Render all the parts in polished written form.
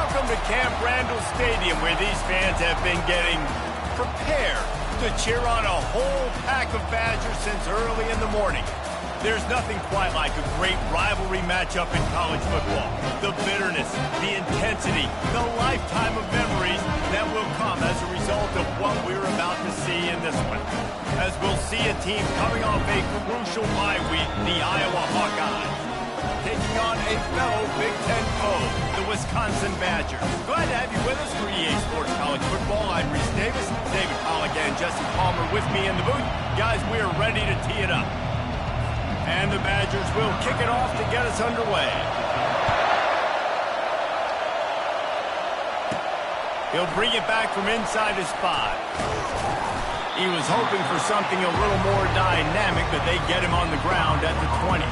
Welcome to Camp Randall Stadium, where these fans have been getting prepared to cheer on a whole pack of Badgers since early in the morning. There's nothing quite like a great rivalry matchup in college football. The bitterness, the intensity, the lifetime of memories that will come as a result of what we're about to see in this one. As we'll see a team coming off a crucial bye week, the Iowa Hawkeyes, taking on a fellow Big Ten foe, the Wisconsin Badgers. Glad to have you with us for EA Sports College Football. I'm Reese Davis, David Pollack, and Jesse Palmer with me in the booth. Guys, we are ready to tee it up. And the Badgers will kick it off to get us underway. He'll bring it back from inside his 5. He was hoping for something a little more dynamic, but they get him on the ground at the 20.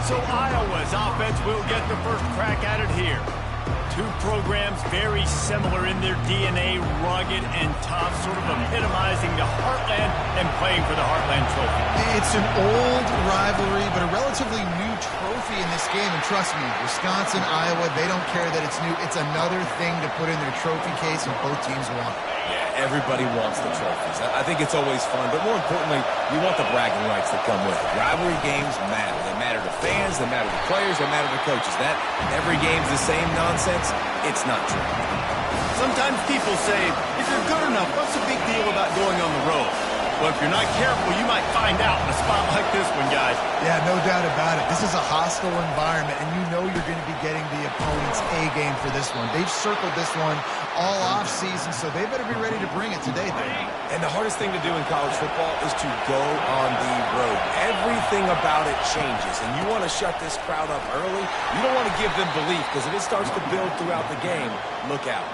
So Iowa's offense will get the first crack at it here. Two programs very similar in their DNA, rugged and tough, sort of epitomizing the Heartland and playing for the Heartland Trophy. It's an old rivalry, but a relatively new trophy in this game. And trust me, Wisconsin, Iowa, they don't care that it's new. It's another thing to put in their trophy case, and both teams want it. Yeah, everybody wants the trophies. I think it's always fun, but more importantly, you want the bragging rights that come with it. Rivalry games matter. They matter to fans, they matter to players, they matter to coaches. That every game's the same nonsense, it's not true. Sometimes people say, if you're good enough, what's the big deal about going on the road? Well, if you're not careful, you might find out in a spot like this one, guys. Yeah, no doubt about it. This is a hostile environment, and you know you're going to be getting the opponent's A-game for this one. They've circled this one all off-season, so they better be ready to bring it today. And the hardest thing to do in college football is to go on the road. Everything about it changes, and you want to shut this crowd up early. You don't want to give them belief, because if it starts to build throughout the game, look out.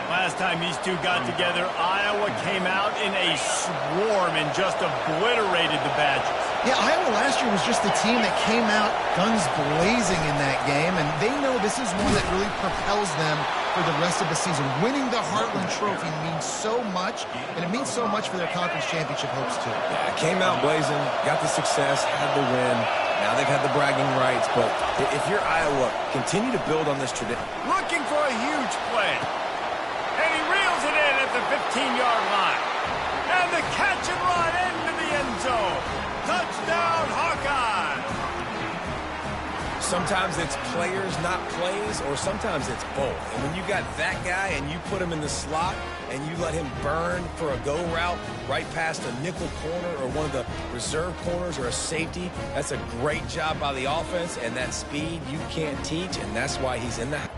Last time these two got together, Iowa came out in a swarm and just obliterated the Badgers. Yeah, Iowa last year was just the team that came out guns blazing in that game, and they know this is one that really propels them for the rest of the season. Winning the Heartland Trophy means so much, and it means so much for their conference championship hopes, too. Yeah, came out blazing, got the success, had the win. Now they've had the bragging rights, but if you're Iowa, continue to build on this tradition. Looking for a huge play. And he reels it in at the 15-yard line. And the catch and run into the end zone. Touchdown, Hawkeye! Sometimes it's players, not plays, or sometimes it's both. And when you got that guy and you put him in the slot and you let him burn for a go route right past a nickel corner or one of the reserve corners or a safety, that's a great job by the offense, and that speed you can't teach, and that's why he's in the house.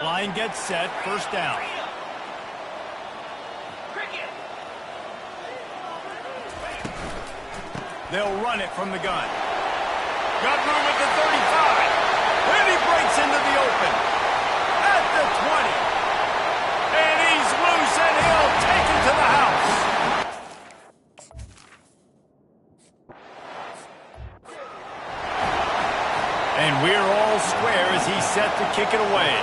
Line gets set, first down. They'll run it from the gun. Got room at the 35. And he breaks into the open. At the 20. And he's loose, and he'll take it to the house. And we're all square as he's set to kick it away.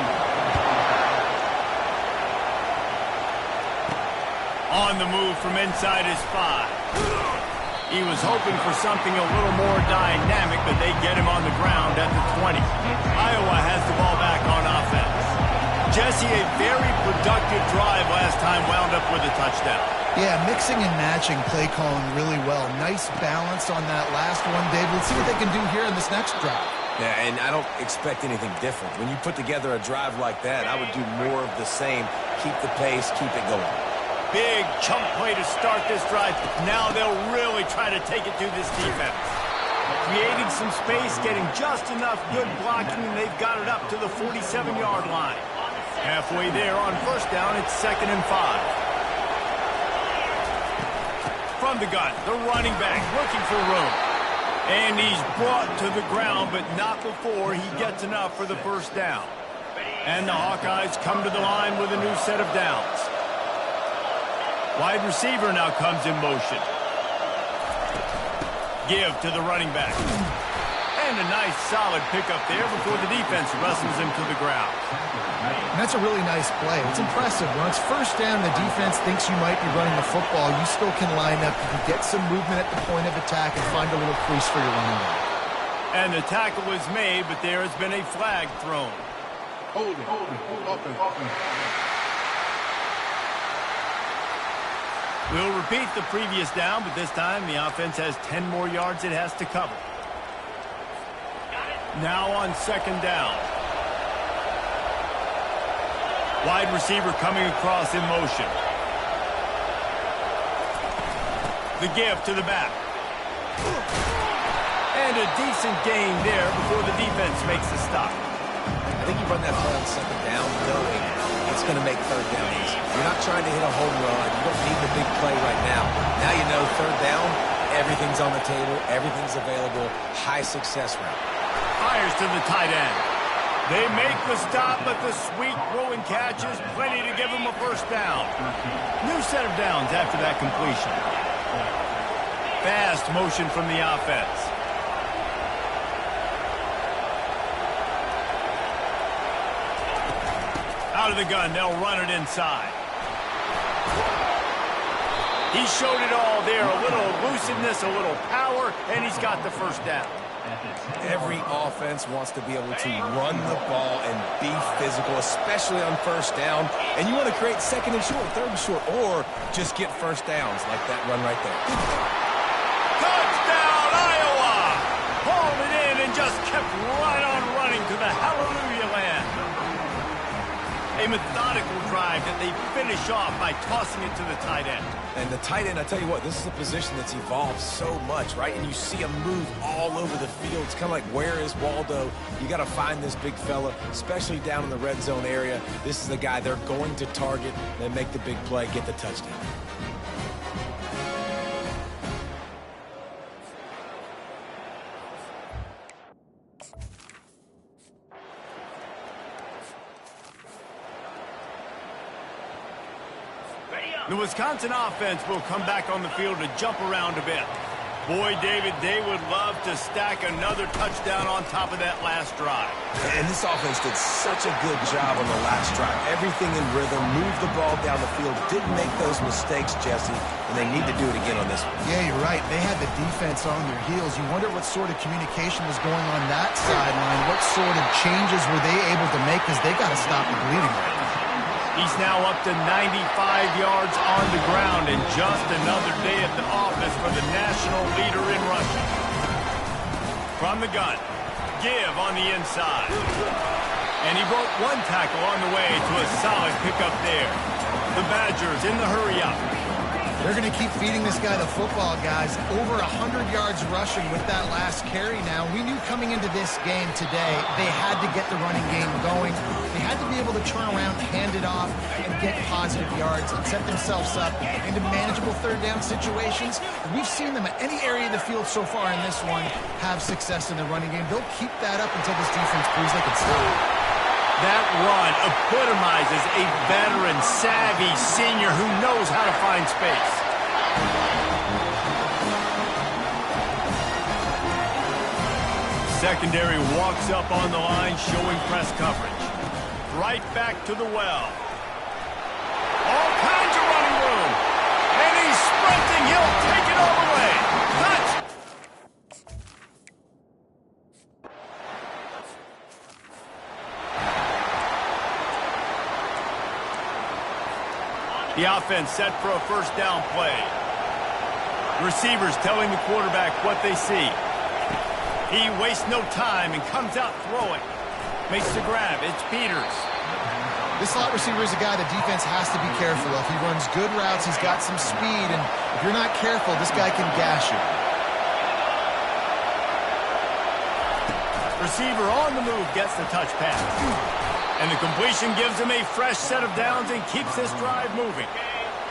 On the move from inside his 5. He was hoping for something a little more dynamic, but they get him on the ground at the 20. Iowa has the ball back on offense. Jesse, a very productive drive last time, wound up with a touchdown. Yeah, mixing and matching play calling really well. Nice balance on that last one, Dave. Let's see what they can do here in this next drive. Yeah, and I don't expect anything different. When you put together a drive like that, I would do more of the same. Keep the pace, keep it going. Big chunk play to start this drive. Now they'll really try to take it to this defense. Creating some space, getting just enough good blocking, and they've got it up to the 47-yard line. Halfway there on first down, it's 2nd and 5. From the gun, the running back looking for room. And he's brought to the ground, but not before he gets enough for the first down. And the Hawkeyes come to the line with a new set of downs. Wide receiver now comes in motion. Give to the running back. And a nice, solid pickup there before the defense wrestles him to the ground. And that's a really nice play. It's impressive. When it's first down, the defense thinks you might be running the football. You still can line up. You can get some movement at the point of attack and find a little crease for your running back. And the tackle is made, but there has been a flag thrown. Hold it. We'll repeat the previous down, but this time the offense has 10 more yards it has to cover. Now on second down. Wide receiver coming across in motion. The give to the back. And a decent gain there before the defense makes the stop. I think you run that play on second down knowing it's going to make third down easy. You're not trying to hit a home run. You don't need the big play right now. Now you know third down, everything's on the table, everything's available, high success route. Fires to the tight end. They make the stop, but the sweet throw and catch is plenty to give them a first down. New set of downs after that completion. Fast motion from the offense. Out of the gun, they'll run it inside. He showed it all there, a little elusiveness, a little power, and he's got the first down. Every offense wants to be able to run the ball and be physical, especially on first down. And you want to create second and short, third and short, or just get first downs like that run right there. Touchdown, Iowa! Hauled it in and just kept right on running to the hallelujah land. A methodical drive that they finish off by tossing it to the tight end. And the tight end, I tell you what, this is a position that's evolved so much, right? And you see him move all over the field. It's kind of like, where is Waldo? You got to find this big fella, especially down in the red zone area. This is the guy they're going to target and make the big play, get the touchdown. The Wisconsin offense will come back on the field to jump around a bit. Boy, David, they would love to stack another touchdown on top of that last drive. And this offense did such a good job on the last drive. Everything in rhythm, moved the ball down the field, didn't make those mistakes, Jesse, and they need to do it again on this one. Yeah, you're right. They had the defense on their heels. You wonder what sort of communication was going on that sideline. What sort of changes were they able to make, because they got to stop the bleeding right now. He's now up to 95 yards on the ground, and just another day at the office for the national leader in rushing. From the gun, give on the inside. And he broke one tackle on the way to a solid pickup there. The Badgers in the hurry-up. They're going to keep feeding this guy the football, guys. Over 100 yards rushing with that last carry now. We knew coming into this game today they had to get the running game going. They had to be able to turn around, hand it off, and get positive yards and set themselves up into manageable third down situations. We've seen them at any area of the field so far in this one have success in the running game. They'll keep that up until this defense proves they can stop. That run epitomizes a veteran, savvy senior who knows how to find space. Secondary walks up on the line, showing press coverage. Right back to the well. All kinds of running room. And he's sprinting. He'll take it all the way. Touch! The offense set for a first down play. Receivers telling the quarterback what they see. He wastes no time and comes out throwing. Makes the grab. It's Peters. This slot receiver is a guy the defense has to be careful of. He runs good routes. He's got some speed. And if you're not careful, this guy can gash you. Receiver on the move gets the touch pass. And the completion gives him a fresh set of downs and keeps this drive moving.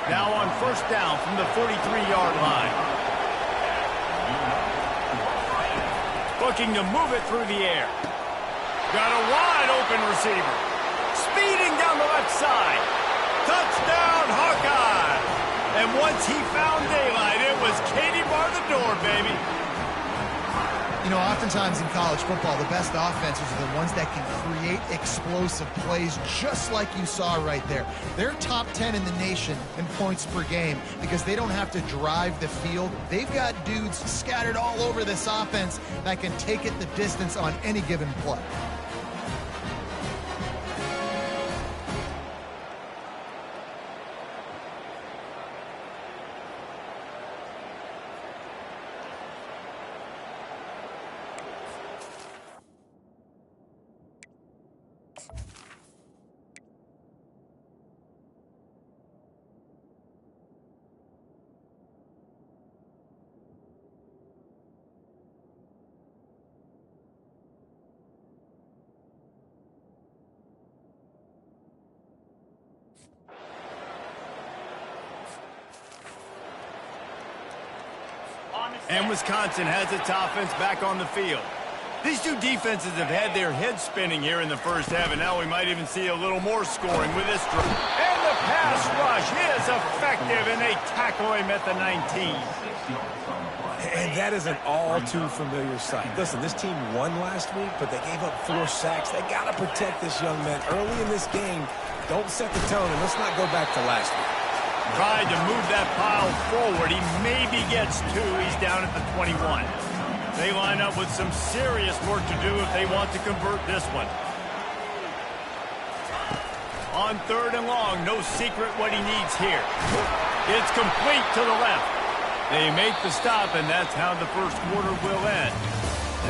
Now on first down from the 43-yard line. Looking to move it through the air. Got a wide open receiver. Speeding down the left side. Touchdown, Hawkeye. And once he found daylight, it was Katie bar the door, baby. You know, oftentimes in college football, the best offenses are the ones that can create explosive plays, just like you saw right there. They're top 10 in the nation in points per game because they don't have to drive the field. They've got dudes scattered all over this offense that can take it the distance on any given play. And Wisconsin has its offense back on the field. These two defenses have had their heads spinning here in the first half, and now we might even see a little more scoring with this drive. And the pass rush is effective, and they tackle him at the 19. And that is an all-too-familiar sight. Listen, this team won last week, but they gave up 4 sacks. They got to protect this young man early in this game. Don't set the tone, and let's not go back to last week. Tried to move that pile forward. He maybe gets 2. He's down at the 21. They line up with some serious work to do if they want to convert this one. On 3rd and long, no secret what he needs here. It's complete to the left. They make the stop, and that's how the first quarter will end.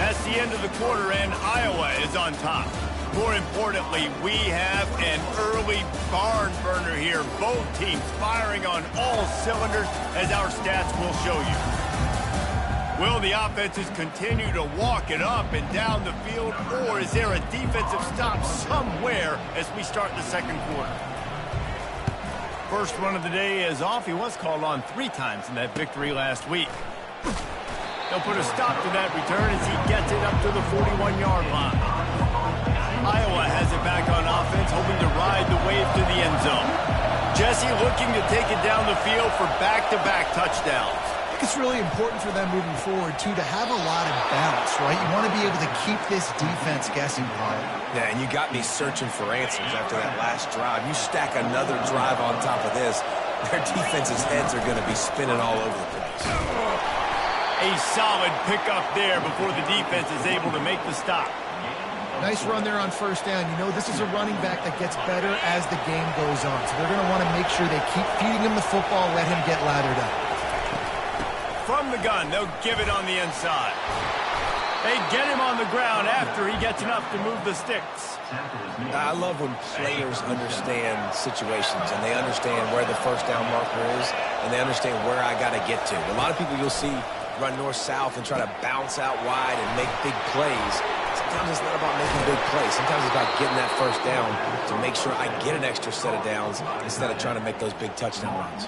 That's the end of the quarter, and Iowa is on top. More importantly, we have an early barn burner here. Both teams firing on all cylinders, as our stats will show you. Will the offenses continue to walk it up and down the field, or is there a defensive stop somewhere as we start the second quarter? First run of the day is off. He was called on 3 times in that victory last week. They'll put a stop to that return as he gets it up to the 41-yard line. Iowa has it back on offense, hoping to ride the wave to the end zone. Jesse looking to take it down the field for back-to-back touchdowns. I think it's really important for them moving forward, too, to have a lot of balance, right? You want to be able to keep this defense guessing, Kyle. Yeah, and you got me searching for answers after that last drive. You stack another drive on top of this, their defense's heads are going to be spinning all over the place. A solid pickup there before the defense is able to make the stop. Nice run there on 1st down. You know, this is a running back that gets better as the game goes on. So they're going to want to make sure they keep feeding him the football, let him get lathered up. From the gun, they'll give it on the inside. They get him on the ground after he gets enough to move the sticks. I love when players understand situations and they understand where the 1st down marker is and they understand where I got to get to. A lot of people you'll see run north-south and try to bounce out wide and make big plays. Sometimes it's not about making big plays. Sometimes it's about getting that 1st down to make sure I get an extra set of downs instead of trying to make those big touchdown runs.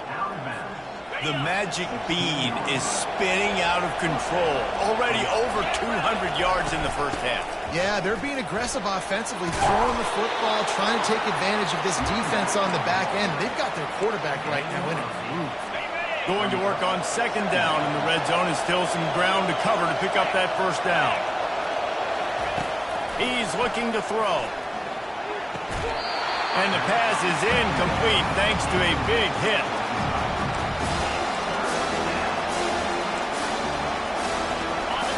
The magic bean is spinning out of control. Already over 200 yards in the first half. Yeah, they're being aggressive offensively, throwing the football, trying to take advantage of this defense on the back end. They've got their quarterback right now in a groove. Going to work on 2nd down in the red zone, and still some ground to cover to pick up that 1st down. He's looking to throw. And the pass is incomplete thanks to a big hit.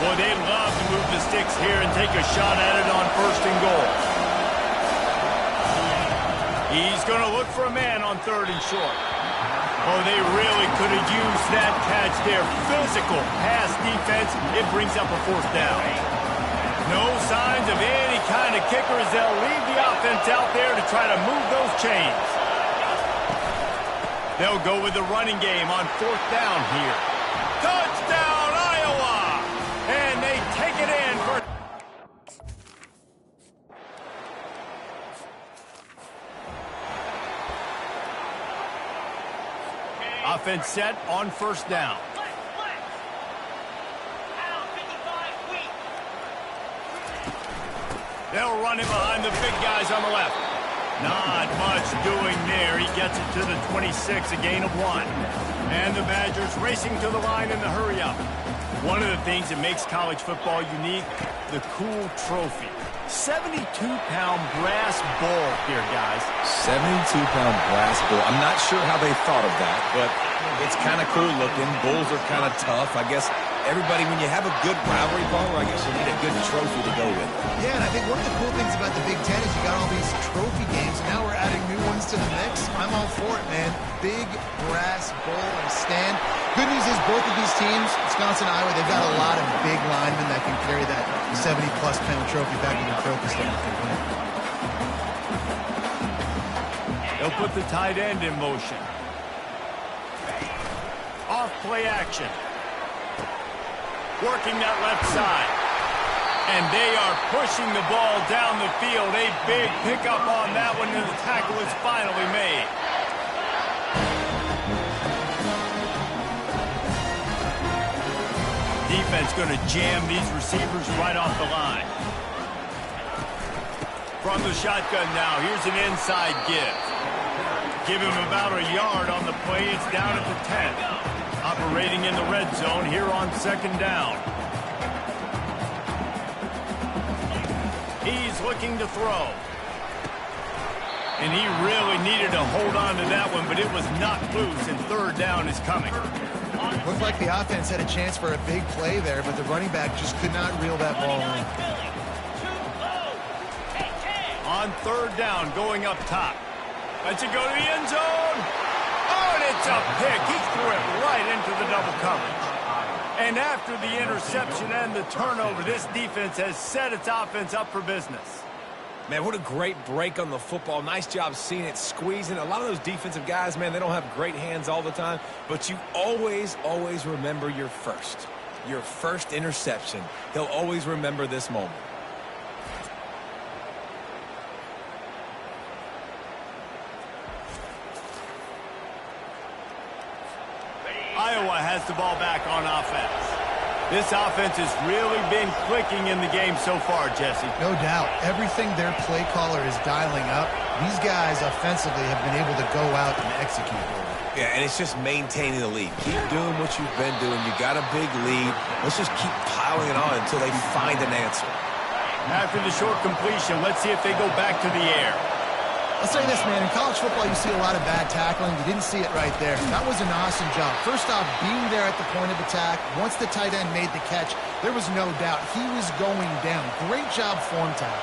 Boy, they'd love to move the sticks here and take a shot at it on 1st and goal. He's going to look for a man on 3rd and short. Oh, they really could have used that catch there. Physical pass defense. It brings up a 4th down. No signs of any kind of kickers. They'll leave the offense out there to try to move those chains. They'll go with the running game on 4th down here. Touchdown, Iowa! And they take it in for... Offense set on 1st down. They'll run it behind the big guys on the left. Not much doing there. He gets it to the 26, a gain of 1. And the Badgers racing to the line in the hurry-up. One of the things that makes college football unique, the cool trophy. 72-pound brass ball here, guys. 72-pound brass bull. I'm not sure how they thought of that, but it's kind of cool looking. Bulls are kind of tough. I guess everybody, when you have a good rivalry partner, I guess you need a good trophy to go with. Yeah, and I think one of the cool things about the Big Ten is you got all these trophy games. Now we're adding new ones to the mix. I'm all for it, man. Big brass bowl and stand. Good news is both of these teams, Wisconsin and Iowa, they've got a lot of big linemen that can carry that 70-plus pound trophy back in the trophy stand if they win. They'll put the tight end in motion. Off play action. Working that left side. And they are pushing the ball down the field. A big pickup on that one, and the tackle is finally made. Defense going to jam these receivers right off the line. From the shotgun now, here's an inside give. Give him about a yard on the play. It's down at the 10. Operating in the red zone here on second down. He's looking to throw. And he really needed to hold on to that one, but it was knocked loose, and third down is coming. Looked like the offense had a chance for a big play there, but the running back just could not reel that ball in. On third down, going up top. Lets it go to the end zone. Oh, and it's a pick. He threw it right into the double coverage. And after the interception and the turnover, this defense has set its offense up for business. Man, what a great break on the football. Nice job seeing it, squeezing. A lot of those defensive guys, man, they don't have great hands all the time, but you always, always remember your first interception. He'll always remember this moment. Iowa has the ball back on offense. This offense has really been clicking in the game so far, Jesse. No doubt. Everything their play caller is dialing up, these guys offensively have been able to go out and execute. Yeah, and it's just maintaining the lead. Keep doing what you've been doing. You got a big lead. Let's just keep piling it on until they find an answer. After the short completion, let's see if they go back to the air. I'll say this, man. In college football, you see a lot of bad tackling. You didn't see it right there. That was an awesome job. First off, being there at the point of attack. Once the tight end made the catch, there was no doubt he was going down. Great job form tackle.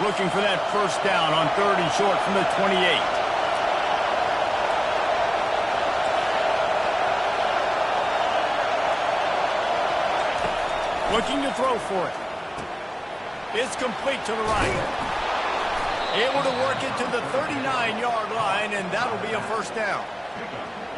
Looking for that first down on third and short from the 28. Looking to throw for it. It's complete to the right. Able to work it to the 39-yard line, and that'll be a first down.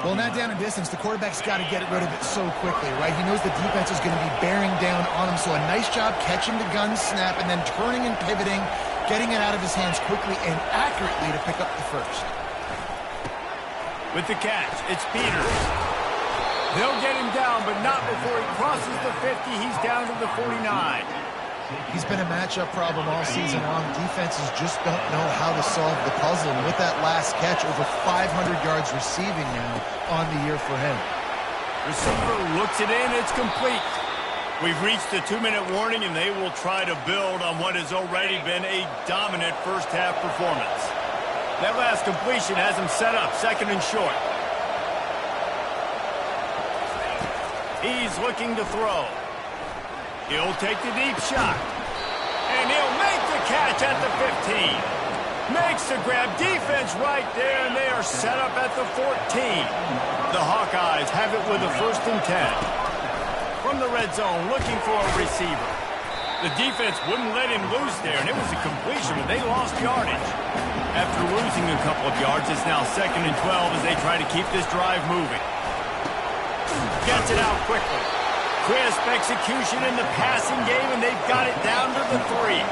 Well, not down in distance. The quarterback's got to get rid of it so quickly, right? He knows the defense is going to be bearing down on him, so a nice job catching the gun snap and then turning and pivoting, getting it out of his hands quickly and accurately to pick up the first. With the catch, it's Peters. They'll get him down, but not before he crosses the 50. He's down to the 49. He's been a matchup problem all season long. Defenses just don't know how to solve the puzzle. And with that last catch, over 500 yards receiving now on the year for him. Receiver looks it in. It's complete. We've reached the 2-minute warning, and they will try to build on what has already been a dominant first-half performance. That last completion has him set up second and short. He's looking to throw. He'll take the deep shot. And he'll make the catch at the 15. Makes the grab. Defense right there, and they are set up at the 14. The Hawkeyes have it with a first and 10. From the red zone, looking for a receiver. The defense wouldn't let him loose there, and it was a completion, but they lost yardage. After losing a couple of yards, it's now second and 12 as they try to keep this drive moving. Gets it out quickly. Crisp execution in the passing game, and they've got it down to the 3.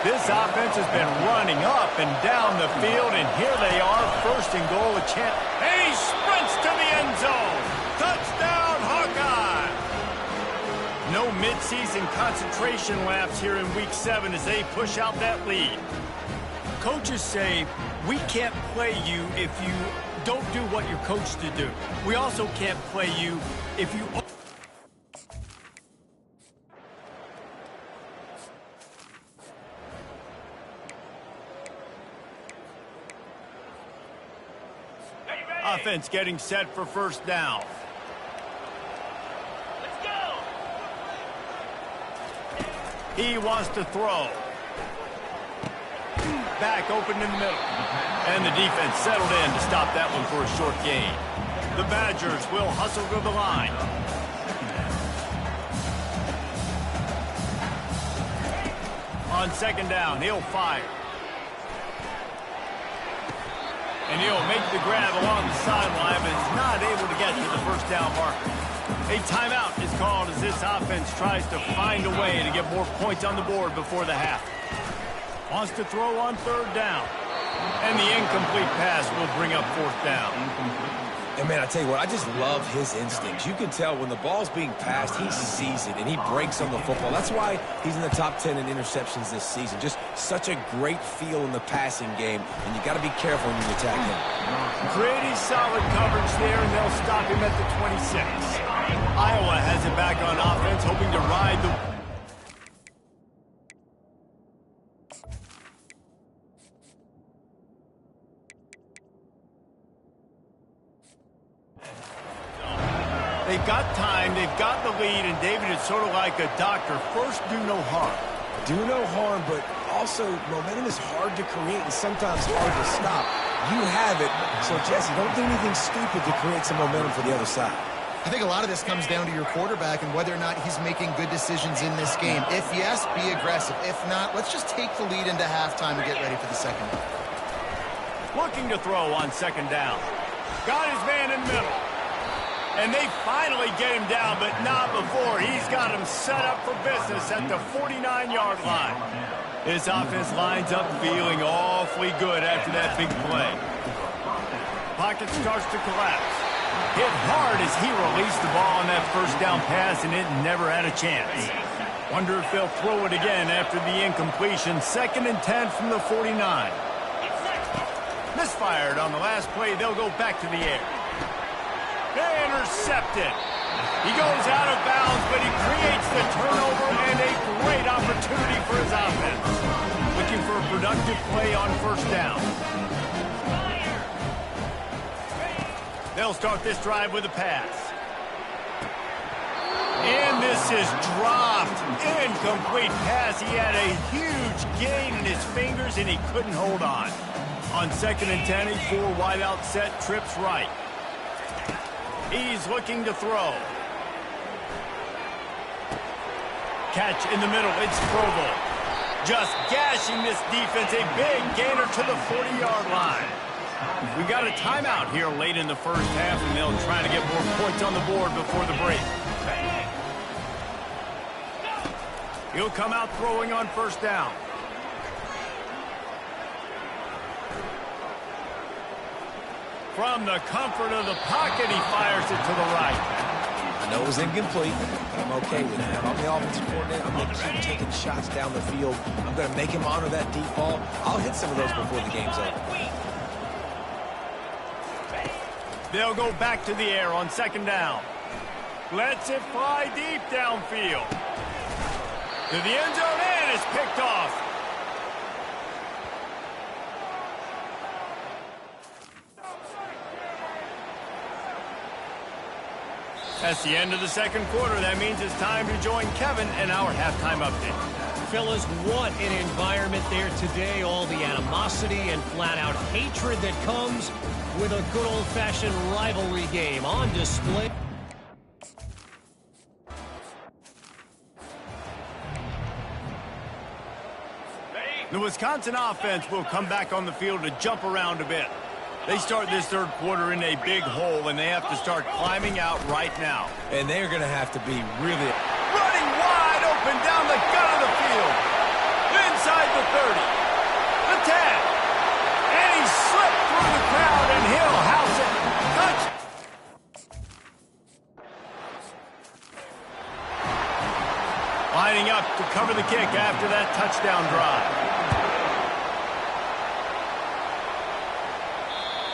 This offense has been running up and down the field, and here they are, first and goal, a chance. And he sprints to the end zone. Touchdown, Hawkeye! No midseason concentration laps here in Week 7 as they push out that lead. Coaches say, we can't play you if you don't do what you're coached to do. We also can't play you if you... Offense getting set for first down. Let's go. He wants to throw. Back open in the middle. And the defense settled in to stop that one for a short gain. The Badgers will hustle to the line. On second down, he'll fire. And he'll make the grab along the sideline, but is not able to get to the first down marker. A timeout is called as this offense tries to find a way to get more points on the board before the half. Wants to throw on third down. And the incomplete pass will bring up fourth down. And, man, I tell you what, I just love his instincts. You can tell when the ball's being passed, he sees it, and he breaks on the football. That's why he's in the top 10 in interceptions this season. Just such a great feel in the passing game, and you got to be careful when you attack him. Pretty solid coverage there, and they'll stop him at the 26. Iowa has it back on offense, hoping to ride the... They've got time, they've got the lead, and David is sort of like a doctor. First, do no harm. Do no harm, but also momentum is hard to create and sometimes hard to stop. You have it, so Jesse, don't do anything stupid to create some momentum for the other side. I think a lot of this comes down to your quarterback and whether or not he's making good decisions in this game. If yes, be aggressive. If not, let's just take the lead into halftime and get ready for the second. Looking to throw on second down. Got his man in the middle. And they finally get him down, but not before. He's got him set up for business at the 49-yard line. This offense lines up feeling awfully good after that big play. Pocket starts to collapse. Hit hard as he released the ball on that first down pass, and it never had a chance. Wonder if they'll throw it again after the incompletion. 2nd and 10 from the 49. Misfired on the last play. They'll go back to the air. They intercepted. He goes out of bounds, but he creates the turnover and a great opportunity for his offense. Looking for a productive play on first down. They'll start this drive with a pass. And this is dropped. Incomplete pass. He had a huge gain in his fingers, and he couldn't hold on. On 2nd and 10, a 4-wideout set, trips right. He's looking to throw. Catch in the middle. It's Provo. Just gashing this defense. A big gainer to the 40-yard line. We got a timeout here late in the first half, and they'll try to get more points on the board before the break. He'll come out throwing on first down. From the comfort of the pocket, he fires it to the right. I know it was incomplete, but I'm okay with that. I'm the offensive coordinator. I'm going to keep taking shots down the field. I'm going to make him honor that deep ball. I'll hit some of those before the game's over. They'll go back to the air on second down. Lets it fly deep downfield. To the end zone, and it's picked off. That's the end of the second quarter. That means it's time to join Kevin in our halftime update. Fellas, what an environment there today. All the animosity and flat-out hatred that comes with a good old-fashioned rivalry game on display. The Wisconsin offense will come back on the field to jump around a bit. They start this third quarter in a big hole, and they have to start climbing out right now. And they're going to have to be really... Running wide open down the gut of the field. Inside the 30. The 10. And he slipped through the crowd, and he'll house it. Touch. Lining up to cover the kick after that touchdown drive.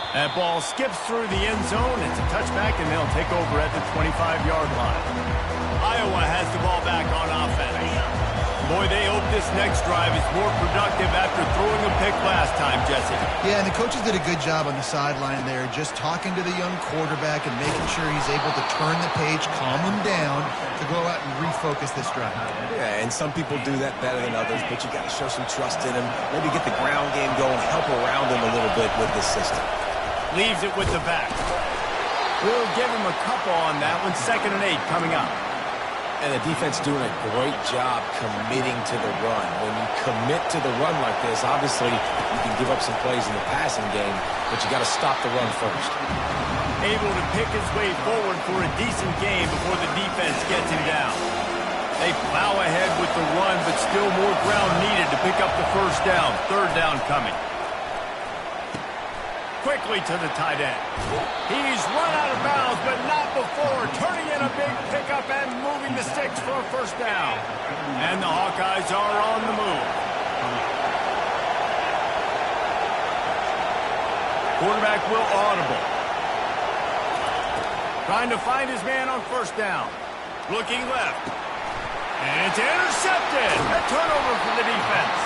That ball skips through the end zone. It's a touchback, and they'll take over at the 25-yard line. Iowa has the ball back on offense. Boy, they hope this next drive is more productive after throwing a pick last time, Jesse. Yeah, and the coaches did a good job on the sideline there, just talking to the young quarterback and making sure he's able to turn the page, calm him down, to go out and refocus this drive. Yeah, and some people do that better than others, but you got to show some trust in him. Maybe get the ground game going, help around him a little bit with this system. Leaves it with the back. We'll give him a couple on that one. 2nd and 8 coming up. And the defense doing a great job committing to the run. When you commit to the run like this, obviously you can give up some plays in the passing game, but you got to stop the run first. Able to pick his way forward for a decent game before the defense gets him down. They plow ahead with the run, but still more ground needed to pick up the first down. 3rd down coming. Quickly to the tight end. He's run out of bounds, but not before turning in a big pickup and moving the sticks for a first down. And the Hawkeyes are on the move. Quarterback will audible. Trying to find his man on first down. Looking left. And it's intercepted. A turnover for the defense.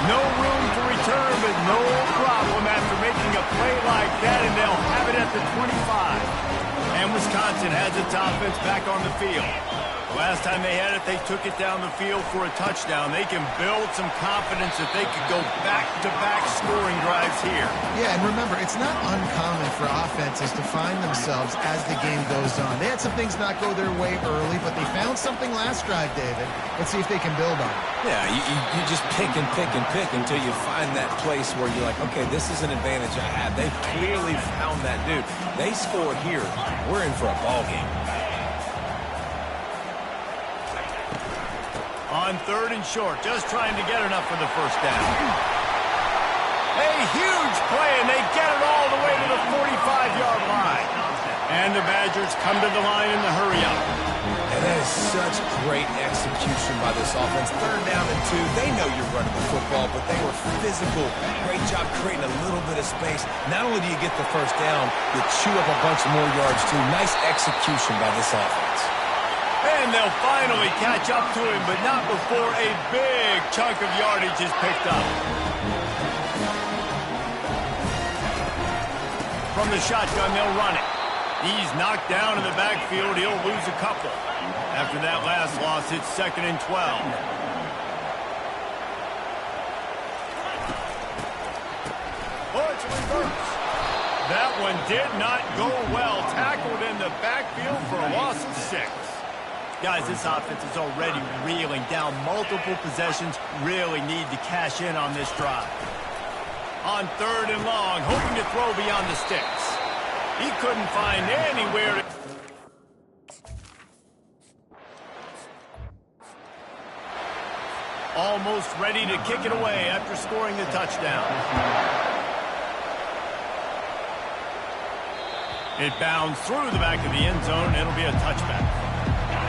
No room to return, but no problem after making a play like that, and they'll have it at the 25. And Wisconsin has its offense back on the field. The last time they had it, they took it down the field for a touchdown. They can build some confidence that they could go back-to-back scoring drives here. Yeah, and remember, it's not uncommon for offenses to find themselves as the game goes on. They had some things not go their way early, but they found something last drive, David. Let's see if they can build on it. Yeah, you just pick and pick and pick until you find that place where you're like, okay, this is an advantage I have. They clearly found that dude. They score here. We're in for a ball game. On 3rd and short, just trying to get enough for the first down. A huge play, and they get it all the way to the 45-yard line. And the Badgers come to the line in the hurry-up. And that is such great execution by this offense. 3rd down and 2. They know you're running the football, but they were physical. Great job creating a little bit of space. Not only do you get the first down, you chew up a bunch more yards, too. Nice execution by this offense. And they'll finally catch up to him, but not before a big chunk of yardage is picked up. From the shotgun, they'll run it. He's knocked down in the backfield. He'll lose a couple. After that last loss, it's 2nd and 12. Oh, it's a reverse. That one did not go well. Tackled in the backfield for a loss of 6. Guys, this offense is already reeling down multiple possessions. Really need to cash in on this drive. On 3rd and long, hoping to throw beyond the sticks. He couldn't find anywhere to... Almost ready to kick it away after scoring the touchdown. It bounds through the back of the end zone. It'll be a touchback.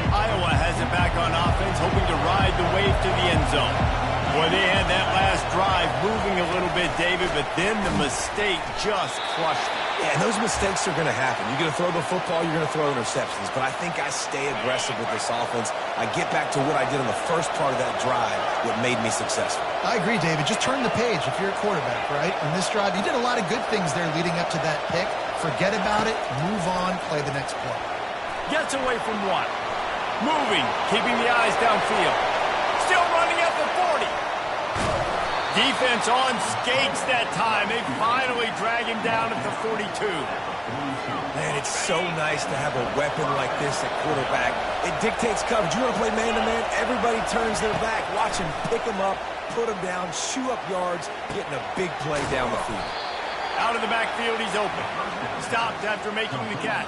Iowa has it back on offense, hoping to ride the wave to the end zone. Boy, they had that last drive moving a little bit, David, but then the mistake just crushed them. Yeah, and those mistakes are going to happen. You're going to throw the football, you're going to throw interceptions. But I think I stay aggressive with this offense. I get back to what I did on the first part of that drive, what made me successful. I agree, David. Just turn the page if you're a quarterback, right? On this drive, you did a lot of good things there leading up to that pick. Forget about it, move on, play the next play. Gets away from one. Moving, keeping the eyes downfield. Still running at the 40. Defense on skates that time. They finally drag him down at the 42. Man, it's so nice to have a weapon like this at quarterback. It dictates coverage. You want to play man-to-man? Everybody turns their back. Watch him pick him up, put him down, chew up yards, getting a big play down the field. Out of the backfield, he's open. Stopped after making the catch.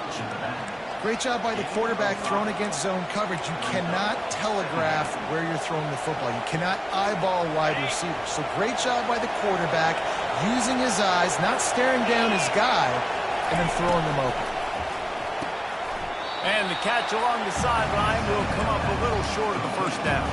Great job by the quarterback thrown against zone coverage. You cannot telegraph where you're throwing the football. You cannot eyeball wide receivers. So great job by the quarterback using his eyes, not staring down his guy, and then throwing them open. And the catch along the sideline will come up a little short of the first down.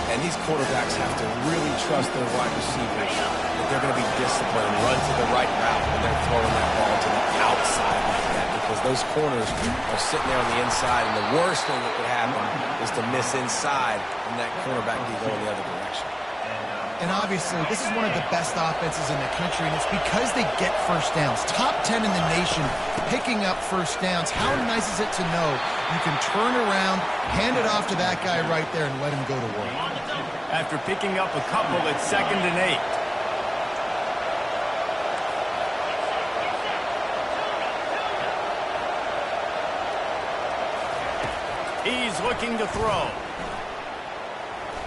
And these quarterbacks have to really trust their wide receivers that they're going to be disciplined, run to the right route when they're throwing that ball to the outside like that, because those corners are sitting there on the inside, and the worst thing that could happen is to miss inside and that cornerback be going the other direction. And obviously, this is one of the best offenses in the country, and it's because they get first downs. Top 10 in the nation picking up first downs. How nice is it to know you can turn around, hand it off to that guy right there, and let him go to work. After picking up a couple, it's 2nd and 8. He's looking to throw.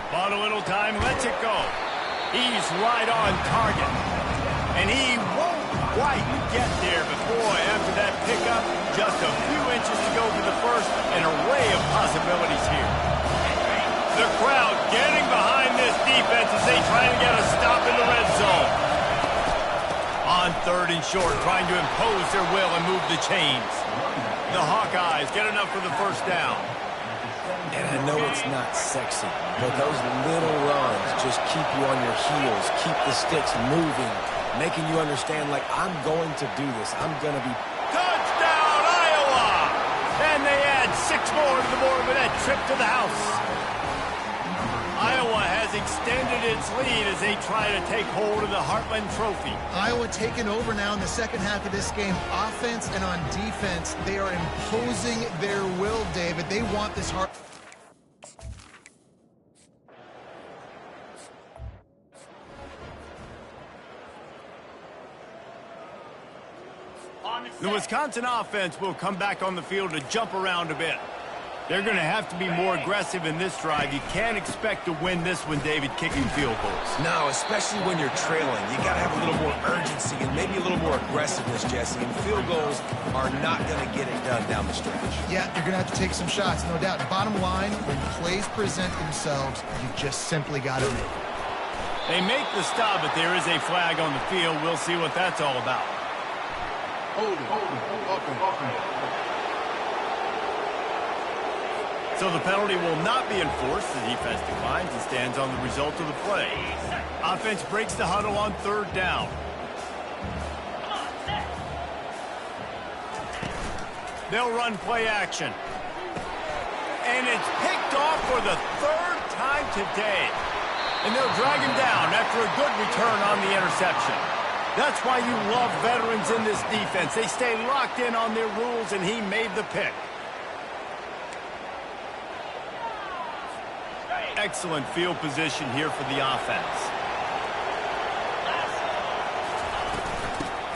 Bought a little time, lets it go. He's right on target. And he won't quite get there, but boy, after that pickup, just a few inches to go for the first, an array of possibilities here. The crowd getting behind this defense as they try to get a stop in the red zone. On 3rd and short, trying to impose their will and move the chains. The Hawkeyes get enough for the first down. And I know it's not sexy, but those little runs just keep you on your heels, keep the sticks moving, making you understand, like, I'm going to do this. I'm going to be... Touchdown, Iowa! And they add 6 more to the board with that trip to the house. Iowa has extended its lead as they try to take hold of the Heartland Trophy. Iowa taking over now in the second half of this game. Offense and on defense, they are imposing their will, David. They want this heart. The Wisconsin offense will come back on the field to jump around a bit. They're going to have to be more aggressive in this drive. You can't expect to win this one, David, kicking field goals. No, especially when you're trailing. You got to have a little more urgency and maybe a little more aggressiveness, Jesse. And field goals are not going to get it done down the stretch. Yeah, you're going to have to take some shots, no doubt. Bottom line, when plays present themselves, you just simply got to make it. They make the stop, but there is a flag on the field. We'll see what that's all about. Hold it. So the penalty will not be enforced. The defense declines and stands on the result of the play. Offense breaks the huddle on 3rd down. They'll run play action. And it's picked off for the 3rd time today. And they'll drag him down after a good return on the interception. That's why you love veterans in this defense. They stay locked in on their rules, and he made the pick. Excellent field position here for the offense.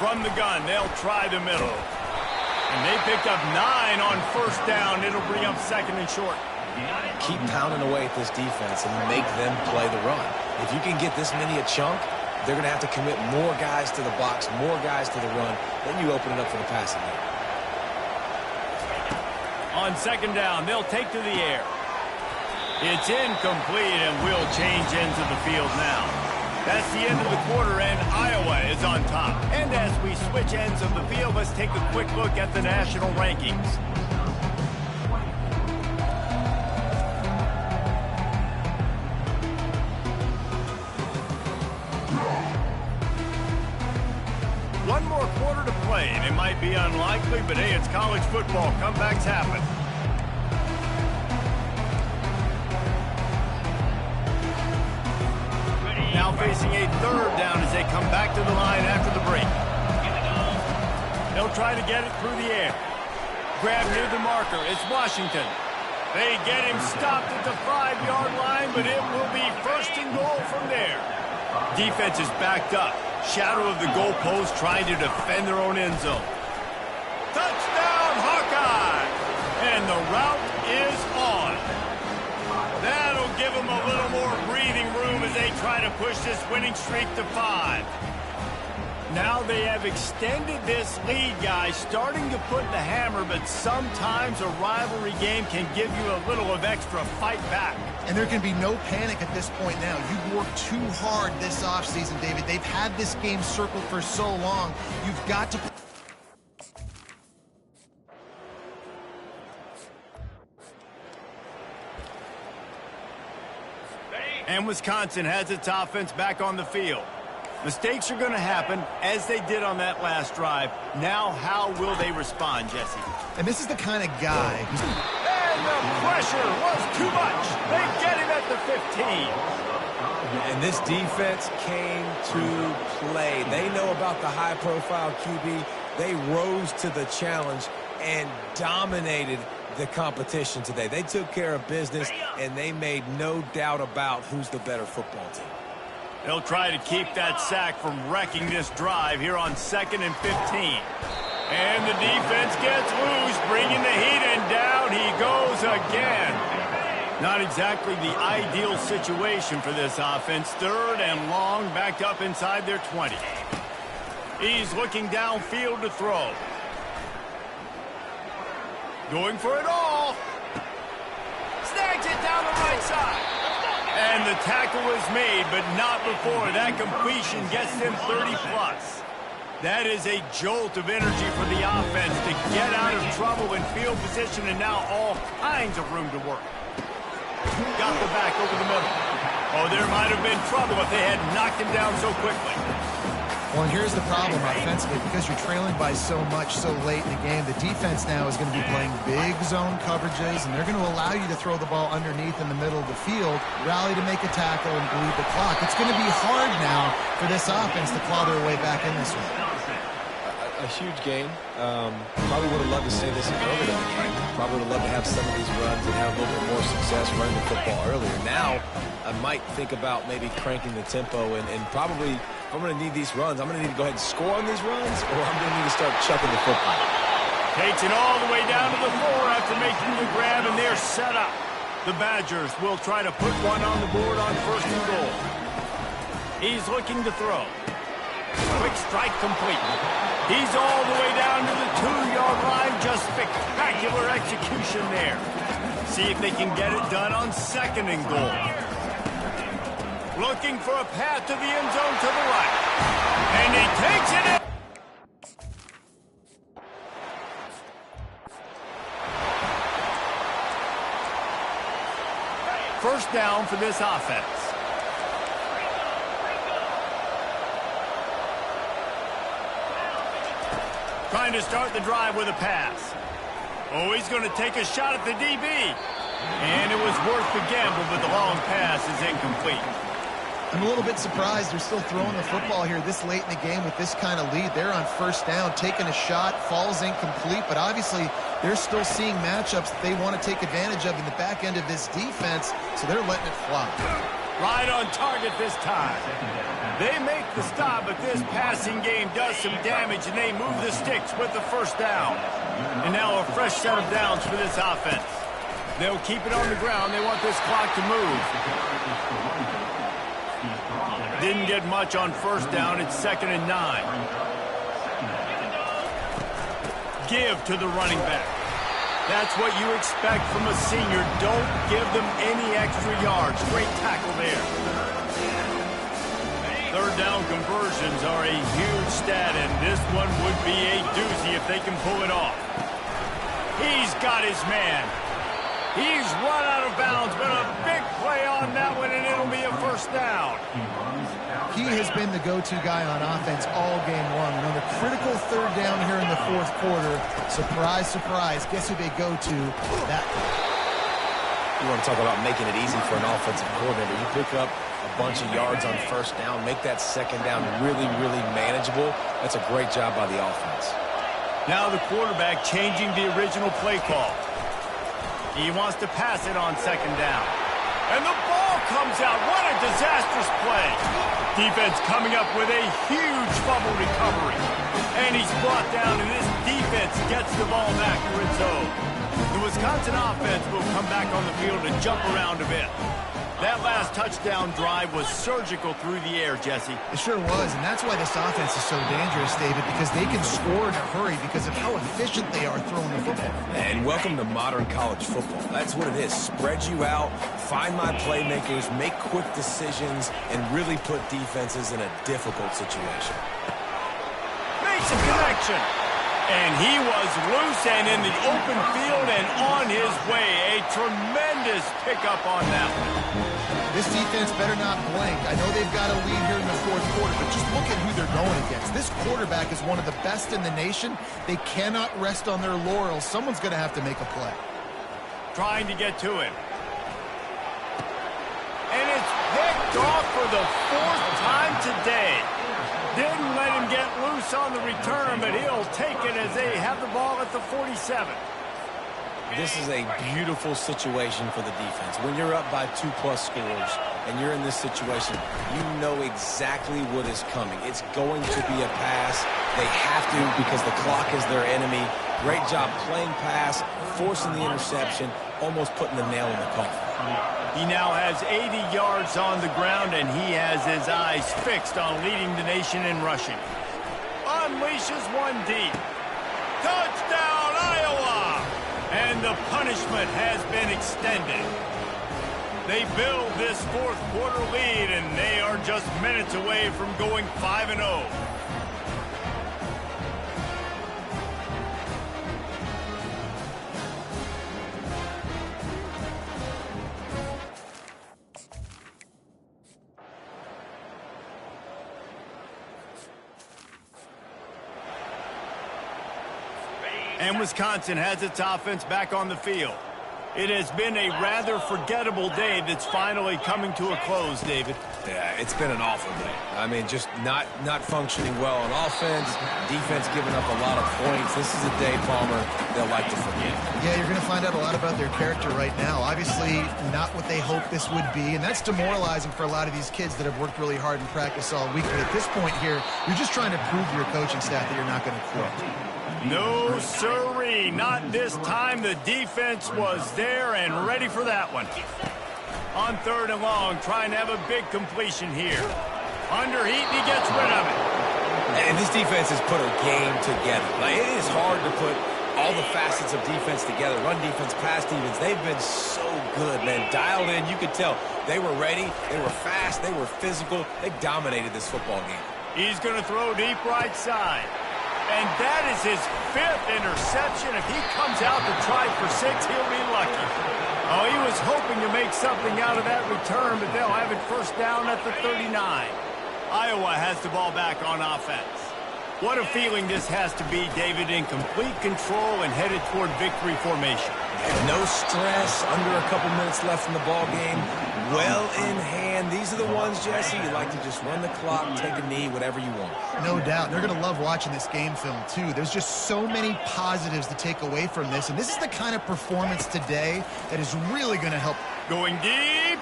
From the gun, they'll try the middle. And they picked up 9 on 1st down. It'll bring up 2nd and short. Keep pounding away at this defense and make them play the run. If you can get this many a chunk, they're going to have to commit more guys to the box, more guys to the run. Then you open it up for the passing game. On 2nd down, they'll take to the air. It's incomplete, and we'll change ends of the field now. That's the end of the quarter, and Iowa is on top. And as we switch ends of the field, let's take a quick look at the national rankings. One more quarter to play, and it might be unlikely, but hey, it's college football. Comebacks happen. Now facing a 3rd down as they come back to the line after the break. They'll try to get it through the air. Grab near the marker. It's Washington. They get him stopped at the 5-yard line, but it will be 1st and goal from there. Defense is backed up. Shadow of the goalpost trying to defend their own end zone. Touchdown, Hawkeye! And the route is on. That'll give them a little more breathing room as they try to push this winning streak to 5. Now they have extended this lead, guys, starting to put the hammer, but sometimes a rivalry game can give you a little of extra fight back. And there can be no panic at this point now. You've worked too hard this offseason, David. They've had this game circled for so long. You've got to... And Wisconsin has its offense back on the field. Mistakes are going to happen, as they did on that last drive. Now, how will they respond, Jesse? And this is the kind of guy who's... And the pressure was too much. They get him at the 15. And this defense came to play. They know about the high-profile QB. They rose to the challenge and dominated the competition today. They took care of business, and they made no doubt about who's the better football team. They'll try to keep that sack from wrecking this drive here on 2nd and 15. And the defense gets loose, bringing the heat, and down he goes again. Not exactly the ideal situation for this offense. 3rd and long, backed up inside their 20. He's looking downfield to throw. Going for it all. Snags it down the right side. And the tackle is made, but not before that completion gets them 30-plus. That is a jolt of energy for the offense to get out of trouble in field position, and now all kinds of room to work. Got the back over the middle. Oh, there might have been trouble if they had knocked him down so quickly. Well, and here's the problem offensively. Because you're trailing by so much so late in the game, the defense now is going to be playing big zone coverages, and they're going to allow you to throw the ball underneath in the middle of the field, rally to make a tackle, and bleed the clock. It's going to be hard now for this offense to claw their way back in this one. A huge game. Probably would have loved to see this earlier in the game. Probably would have loved to have some of these runs and have a little bit more success running the football earlier. Now, I might think about maybe cranking the tempo and probably, if I'm going to need these runs, I'm going to need to go ahead and score on these runs, or I'm going to need to start chucking the football. Takes it all the way down to the 4 after making the grab, and they're set up. The Badgers will try to put one on the board on 1st and goal. He's looking to throw. Quick strike complete. He's all the way down to the 2-yard line. Just spectacular execution there. See if they can get it done on 2nd and goal. Looking for a path to the end zone to the right. And he takes it in. First down for this offense. Trying to start the drive with a pass. Oh, he's going to take a shot at the DB. And it was worth the gamble, but the long pass is incomplete. I'm a little bit surprised they're still throwing the football here this late in the game with this kind of lead. They're on 1st down, taking a shot, falls incomplete, but obviously they're still seeing matchups that they want to take advantage of in the back end of this defense, so they're letting it fly. Right on target this time. They make the stop, but this passing game does some damage, and they move the sticks with the 1st down. And now a fresh set of downs for this offense. They'll keep it on the ground. They want this clock to move. Didn't get much on 1st down. It's 2nd and 9. Give to the running back. That's what you expect from a senior. Don't give them any extra yards. Great tackle there. 3rd down conversions are a huge stat, and this one would be a doozy if they can pull it off. He's got his man. He's run out of bounds, but a big play on that one, and it'll be a 1st down. He has been the go-to guy on offense all game long. And on the critical 3rd down here in the 4th quarter, surprise, surprise, guess who they go to? That. You want to talk about making it easy for an offensive coordinator. You pick up a bunch of yards on 1st down, make that 2nd down really, really manageable. That's a great job by the offense. Now the quarterback changing the original play call. He wants to pass it on 2nd down. And the ball comes out. What a disastrous play. Defense coming up with a huge fumble recovery. And he's brought down, and this defense gets the ball back to its own. The Wisconsin offense will come back on the field and jump around a bit. That last touchdown drive was surgical through the air, Jesse. It sure was, and that's why this offense is so dangerous, David, because they can score in a hurry because of how efficient they are throwing the football. And welcome to modern college football. That's what it is. Spread you out, find my playmakers, make quick decisions, and really put defenses in a difficult situation. Makes a connection. And he was loose and in the open field and on his way. A tremendous pickup on that one. This defense better not blink. I know they've got a lead here in the fourth quarter, but just look at who they're going against. This quarterback is one of the best in the nation. They cannot rest on their laurels. Someone's going to have to make a play. Trying to get to him. And it's picked off for the fourth time today. Didn't let him get loose on the return, but he'll take it as they have the ball at the 47. This is a beautiful situation for the defense. When you're up by 2+ scores and you're in this situation, you know exactly what is coming. It's going to be a pass. They have to because the clock is their enemy. Great job playing pass, forcing the interception, almost putting the nail in the coffin. He now has 80 yards on the ground, and he has his eyes fixed on leading the nation in rushing. Unleashes one deep. Touchdown, Iowa! And the punishment has been extended. They build this fourth quarter lead, and they are just minutes away from going 5-0. And Wisconsin has its offense back on the field. It has been a rather forgettable day that's finally coming to a close, David. Yeah, it's been an awful day. I mean, just not functioning well on offense, defense giving up a lot of points. This is a day, Palmer, they'll like to forget. Yeah, you're going to find out a lot about their character right now. Obviously, not what they hoped this would be, and that's demoralizing for a lot of these kids that have worked really hard in practice all week. But at this point here, you're just trying to prove to your coaching staff that you're not going to quit. No, sirree, not this time. The defense was there and ready for that one. On 3rd and long, trying to have a big completion here. Under heat, and he gets rid of it. And this defense has put a game together. Like, it is hard to put all the facets of defense together. Run defense, pass defense, they've been so good, man. Dialed in, you could tell. They were ready, they were fast, they were physical. They dominated this football game. He's going to throw deep right side. And that is his 5th interception. If he comes out to try for 6, he'll be lucky. Oh, he was hoping to make something out of that return, but they'll have it first down at the 39. Iowa has the ball back on offense. What a feeling this has to be, David, in complete control and headed toward victory formation. No stress, under a couple minutes left in the ball game. Well in hand. These are the ones, Jesse, you like to just run the clock, take a knee, whatever you want. No doubt. They're going to love watching this game film, too. There's just so many positives to take away from this, and this is the kind of performance today that is really going to help. Going deep.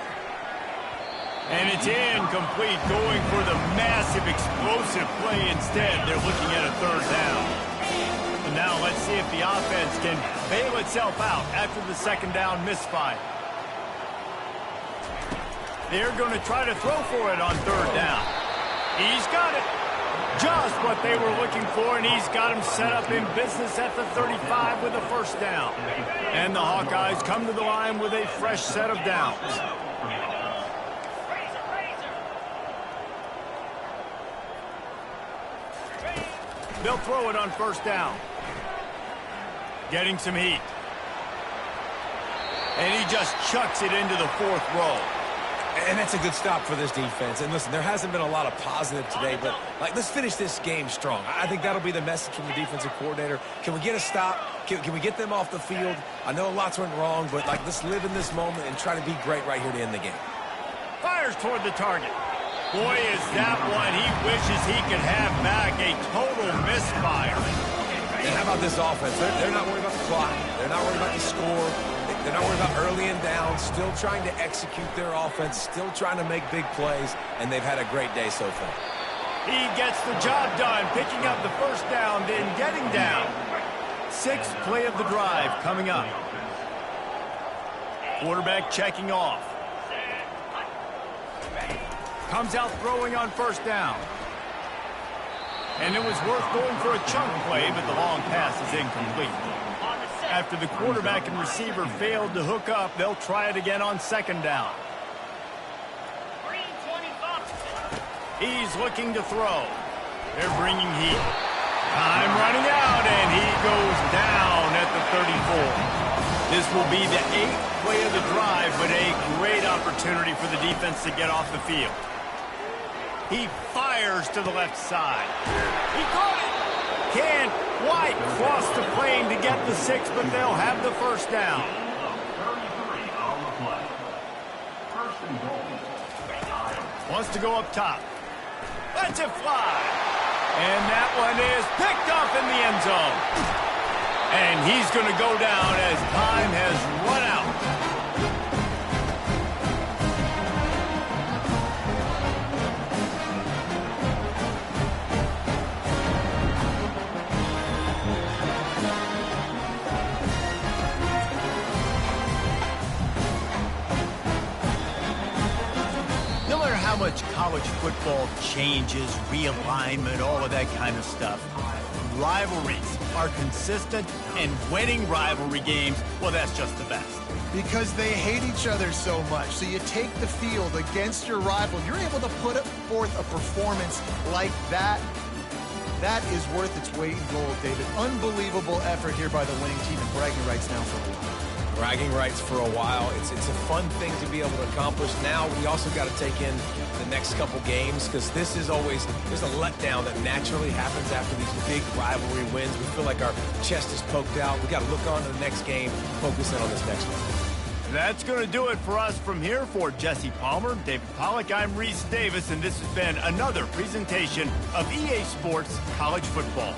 And it's incomplete, going for the massive, explosive play instead. They're looking at a 3rd down. And now let's see if the offense can bail itself out after the 2nd down misfire. They're going to try to throw for it on 3rd down. He's got it. Just what they were looking for, and he's got him set up in business at the 35 with a 1st down. And the Hawkeyes come to the line with a fresh set of downs. They'll throw it on 1st down. Getting some heat. And he just chucks it into the 4th row. And that's a good stop for this defense. And listen, there hasn't been a lot of positive today, but let's finish this game strong. I think that'll be the message from the defensive coordinator. Can we get a stop? Can we get them off the field? I know lots went wrong, but let's live in this moment and try to be great right here to end the game. Fires toward the target. Boy, is that one he wishes he could have back. A total misfire. And how about this offense? They're not worried about the clock. They're not worried about the score. They're not worried about early and down. Still trying to execute their offense. Still trying to make big plays. And they've had a great day so far. He gets the job done, picking up the 1st down, then getting down. 6th play of the drive coming up. Quarterback checking off. Comes out throwing on 1st down. And it was worth going for a chunk play, but the long pass is incomplete. After the quarterback and receiver failed to hook up, they'll try it again on 2nd down. He's looking to throw. They're bringing heat. Time running out, and he goes down at the 34. This will be the 8th play of the drive, but a great opportunity for the defense to get off the field. He fires to the left side. He caught it! Can White cross the plane to get the 6, but they'll have the first down. Wants to go up top. Lets it fly. And that one is picked up in the end zone. And he's going to go down as time has run out. No matter how much college football changes, realignment, all of that kind of stuff, rivalries are consistent, and winning rivalry games, well, that's just the best. Because they hate each other so much. So you take the field against your rival. You're able to put forth a performance like that. That is worth its weight in gold, David. Unbelievable effort here by the winning team, and bragging rights now for a while. Bragging rights for a while. It's a fun thing to be able to accomplish. Now we also got to take in the next couple games, because this is always, there's a letdown that naturally happens after these big rivalry wins. We feel like our chest is poked out. We got to look on to the next game, focus in on this next one. That's going to do it for us from here. For Jesse Palmer, David Pollack, I'm Reese Davis, and this has been another presentation of EA Sports College Football.